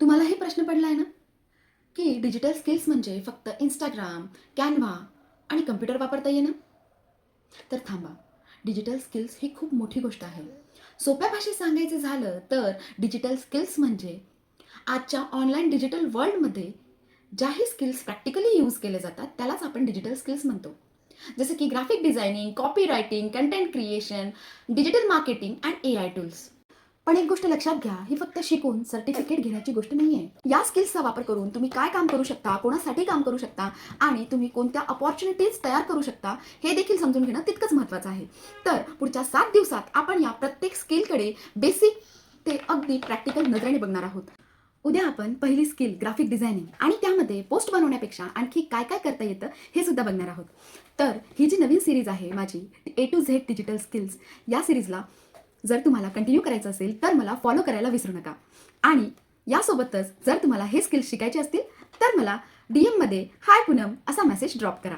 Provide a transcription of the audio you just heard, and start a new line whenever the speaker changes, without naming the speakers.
तुम्हाला हे प्रश्न पडलाय ना, की डिजिटल स्किल्स म्हणजे फक्त Instagram, Canva आणि कम्प्युटर वापरता येणं? तर थांबा. डिजिटल स्किल्स ही खूप मोठी गोष्ट आहे. सोप्या भाषेत सांगायचं झालं तर डिजिटल स्किल्स म्हणजे आजच्या ऑनलाईन डिजिटल वर्ल्डमध्ये ज्याही स्किल्स प्रॅक्टिकली यूज केले जातात त्यालाच आपण डिजिटल स्किल्स म्हणतो. जसं की graphic designing, copy writing, content creation, digital marketing and AI tools. पण एक गोष्ट लक्षात घ्या, ही फक्त शिकून सर्टिफिकेट घेण्याची गोष्ट नाही आहे. या स्किल्सचा वापर करून तुम्ही काय काम करू शकता, कोणासाठी काम करू शकता आणि तुम्ही कोणत्या अपॉर्च्युनिटीज तयार करू शकता, हे देखील समजून घेणं तितकंच महत्त्वाचं आहे. तर पुढच्या 7 दिवसात आपण या प्रत्येक स्किलकडे बेसिक ते अगदी प्रॅक्टिकल नजरेने बघणार आहोत. उद्या आपण पहिली स्किल ग्राफिक डिझायनिंग आणि त्यामध्ये पोस्ट बनवण्यापेक्षा आणखी काय काय करता येतं हे सुद्धा बघणार आहोत. तर ही जी नवीन सिरीज आहे माझी A to Z digital skills, या सिरीजला जर तुम्हाला कंटिन्यू करायचं असेल तर मला फॉलो करायला विसरू नका. आणि यासोबतच जर तुम्हाला हे स्किल्स शिकायचे असतील तर मला DM मध्ये हाय पूनम असा मेसेज ड्रॉप करा.